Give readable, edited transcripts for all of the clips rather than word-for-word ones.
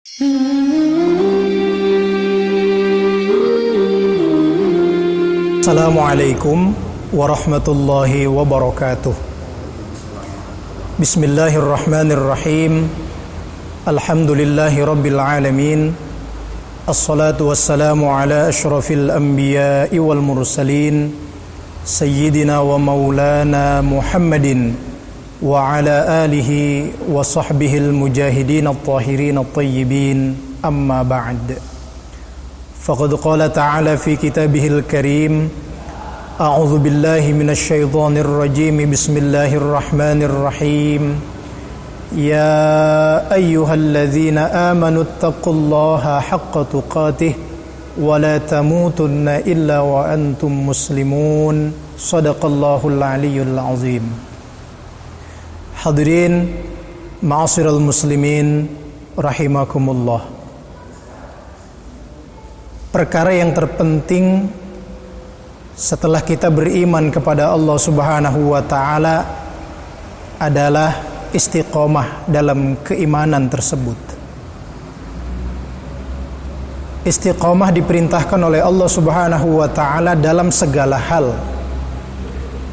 Assalamualaikum warahmatullahi wabarakatuh. Bismillahirrahmanirrahim. Alhamdulillahi rabbil alamin. Assalatu wassalamu ala ashrafil anbiya'i wal mursalin Sayyidina wa maulana Muhammadin wa ala alihi wa sahbihil mujahidin at-tahirin at-tayyibin. Amma ba'd. Faqad qala ta'ala fi kitabihil karim. A'udzu billahi minasy syaithanir rajim. Bismillahir rahmanir rahim. Ya ayyuhalladzina amanu taqullaha haqqa tuqatih wa la tamutunna illa wa antum muslimun. Shadaqallahul aliyyul azim. Hadirin ma'asyiral muslimin rahimakumullah. Perkara yang terpenting setelah kita beriman kepada Allah Subhanahu wa ta'ala adalah istiqomah dalam keimanan tersebut. Istiqomah diperintahkan oleh Allah Subhanahu wa ta'ala dalam segala hal,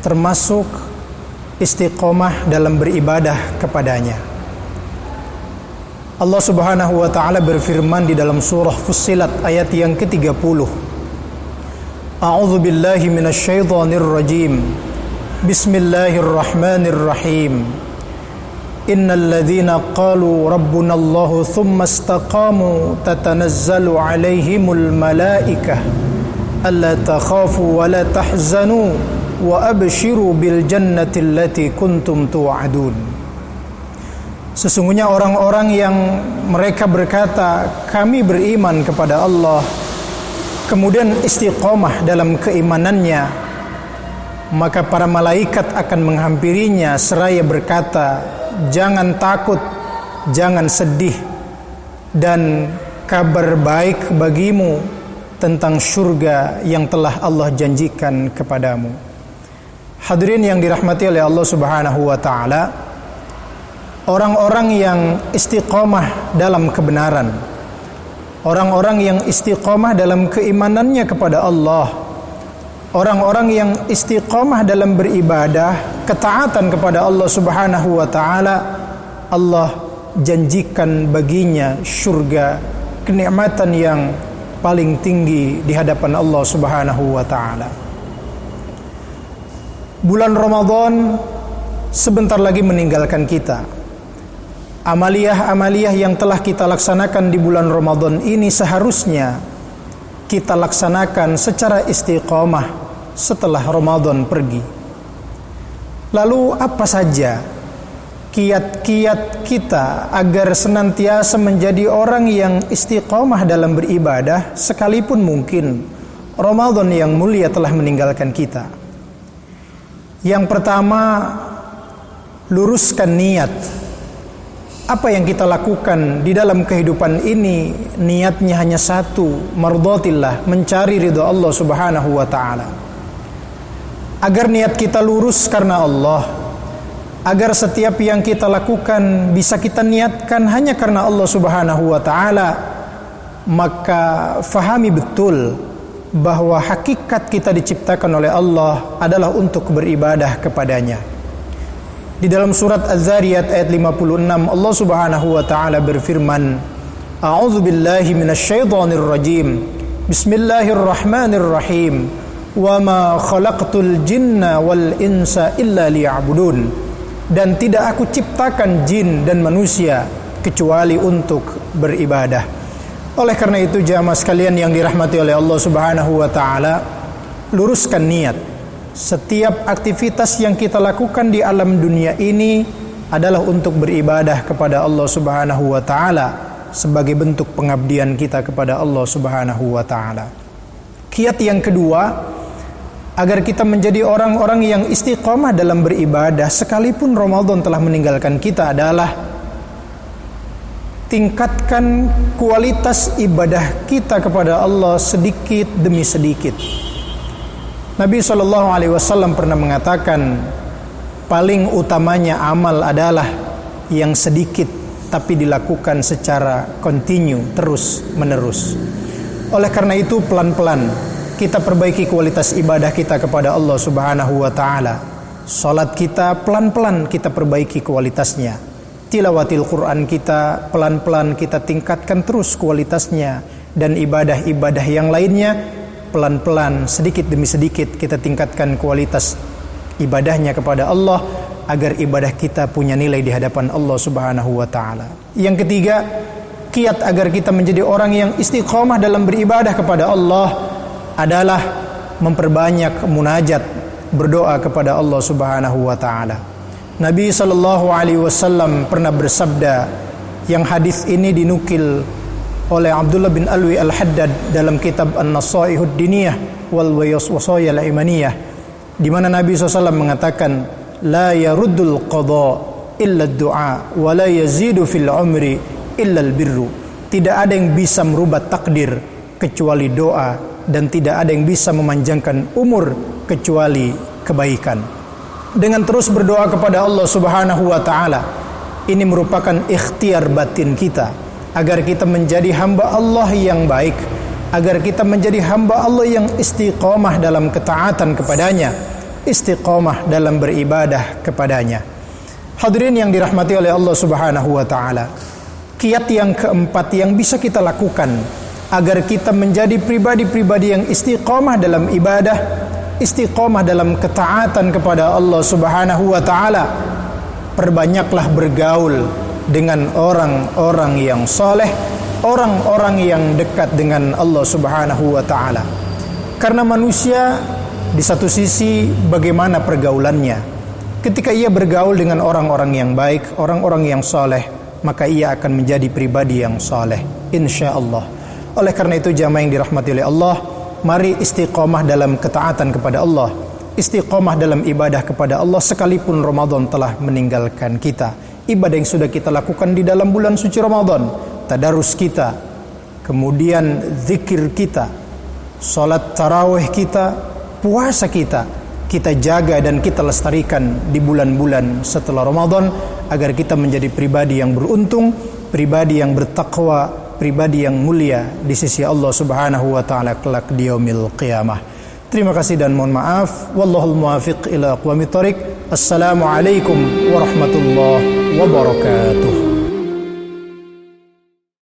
termasuk istiqomah dalam beribadah kepadanya. Allah Subhanahu wa ta'ala berfirman di dalam surah Fussilat ayat yang ke-30. A'udzu billahi minasy syaithanir rajim. Bismillahirrahmanirrahim. Innal ladzina qalu rabbunallahu tsumma istaqamu tatanazzalu 'alaihimul malaikah alla takhafu wa la tahzanu wa abshiru bil jannati allati kuntum tu'adun. Sesungguhnya orang-orang yang mereka berkata kami beriman kepada Allah, kemudian istiqomah dalam keimanannya, maka para malaikat akan menghampirinya seraya berkata, jangan takut, jangan sedih, dan kabar baik bagimu tentang surga yang telah Allah janjikan kepadamu. Hadirin yang dirahmati oleh Allah Subhanahu wa ta'ala, orang-orang yang istiqomah dalam kebenaran, orang-orang yang istiqomah dalam keimanannya kepada Allah, orang-orang yang istiqomah dalam beribadah, ketaatan kepada Allah Subhanahu wa ta'ala, Allah janjikan baginya surga, kenikmatan yang paling tinggi di hadapan Allah Subhanahu wa ta'ala. Bulan Ramadan sebentar lagi meninggalkan kita. Amaliyah-amaliyah yang telah kita laksanakan di bulan Ramadan ini seharusnya kita laksanakan secara istiqomah setelah Ramadan pergi. Lalu apa saja kiat-kiat kita agar senantiasa menjadi orang yang istiqomah dalam beribadah sekalipun mungkin Ramadan yang mulia telah meninggalkan kita? Yang pertama, luruskan niat. Apa yang kita lakukan di dalam kehidupan ini niatnya hanya satu, mardhatillah, mencari ridha Allah Subhanahu wa ta'ala. Agar niat kita lurus karena Allah, agar setiap yang kita lakukan bisa kita niatkan hanya karena Allah Subhanahu wa ta'ala, maka fahami betul bahwa hakikat kita diciptakan oleh Allah adalah untuk beribadah kepadanya. Di dalam surat Az-Zariyat ayat 56 Allah Subhanahu wa ta'ala berfirman, A'udzu billahi minasy syaithanir rajim. Bismillahirrahmanirrahim. Wa ma khalaqtul jinna wal insa illa liya'budun. Dan tidak aku ciptakan jin dan manusia kecuali untuk beribadah. Oleh karena itu jamaah sekalian yang dirahmati oleh Allah Subhanahu wa ta'ala, luruskan niat. Setiap aktivitas yang kita lakukan di alam dunia ini adalah untuk beribadah kepada Allah Subhanahu wa ta'ala sebagai bentuk pengabdian kita kepada Allah Subhanahu wa ta'ala. Kiat yang kedua, agar kita menjadi orang-orang yang istiqomah dalam beribadah sekalipun Ramadan telah meninggalkan kita adalah tingkatkan kualitas ibadah kita kepada Allah sedikit demi sedikit. Nabi SAW pernah mengatakan, paling utamanya amal adalah yang sedikit tapi dilakukan secara kontinu, terus menerus. Oleh karena itu pelan-pelan kita perbaiki kualitas ibadah kita kepada Allah Subhanahu wa taala. Salat kita pelan-pelan kita perbaiki kualitasnya. Tilawatil Quran kita pelan-pelan kita tingkatkan terus kualitasnya, dan ibadah-ibadah yang lainnya pelan-pelan sedikit demi sedikit kita tingkatkan kualitas ibadahnya kepada Allah agar ibadah kita punya nilai di hadapan Allah Subhanahu wa taala. Yang ketiga, kiat agar kita menjadi orang yang istiqomah dalam beribadah kepada Allah adalah memperbanyak munajat, berdoa kepada Allah Subhanahu wa taala. Nabi sallallahu alaihi wasallam pernah bersabda, yang hadis ini dinukil oleh Abdullah bin Alwi Al-Haddad dalam kitab An-Nasaihud Diniyah wal Wasaya Al-Imaniyah, di mana Nabi SAW mengatakan, la yaruddul qada illa ad-du'a wa la yazidu fil umri illa al-birru. Tidak ada yang bisa merubah takdir kecuali doa, dan tidak ada yang bisa memanjangkan umur kecuali kebaikan. Dengan terus berdoa kepada Allah Subhanahu wa taala, ini merupakan ikhtiar batin kita agar kita menjadi hamba Allah yang baik, agar kita menjadi hamba Allah yang istiqomah dalam ketaatan kepadanya, istiqomah dalam beribadah kepadanya. Hadirin yang dirahmati oleh Allah Subhanahu wa taala, kiat yang keempat yang bisa kita lakukan agar kita menjadi pribadi-pribadi yang istiqomah dalam ibadah, istiqomah dalam ketaatan kepada Allah Subhanahu wa taala, perbanyaklah bergaul dengan orang-orang yang saleh, orang-orang yang dekat dengan Allah Subhanahu wa taala. Karena manusia di satu sisi bagaimana pergaulannya, ketika ia bergaul dengan orang-orang yang baik, orang-orang yang saleh, maka ia akan menjadi pribadi yang saleh insyaallah. Oleh karena itu jamaah yang dirahmati oleh Allah, mari istiqomah dalam ketaatan kepada Allah, istiqomah dalam ibadah kepada Allah sekalipun Ramadan telah meninggalkan kita. Ibadah yang sudah kita lakukan di dalam bulan suci Ramadan, tadarus kita, kemudian zikir kita, salat tarawih kita, puasa kita jaga dan kita lestarikan di bulan-bulan setelah Ramadan agar kita menjadi pribadi yang beruntung, pribadi yang bertakwa, pribadi yang mulia di sisi Allah Subhanahu wa taala kelak di yaumil qiyamah. Terima kasih dan mohon maaf. Wallahul muwaffiq ila aqwamit thoriq. Assalamualaikum warahmatullahi wabarakatuh.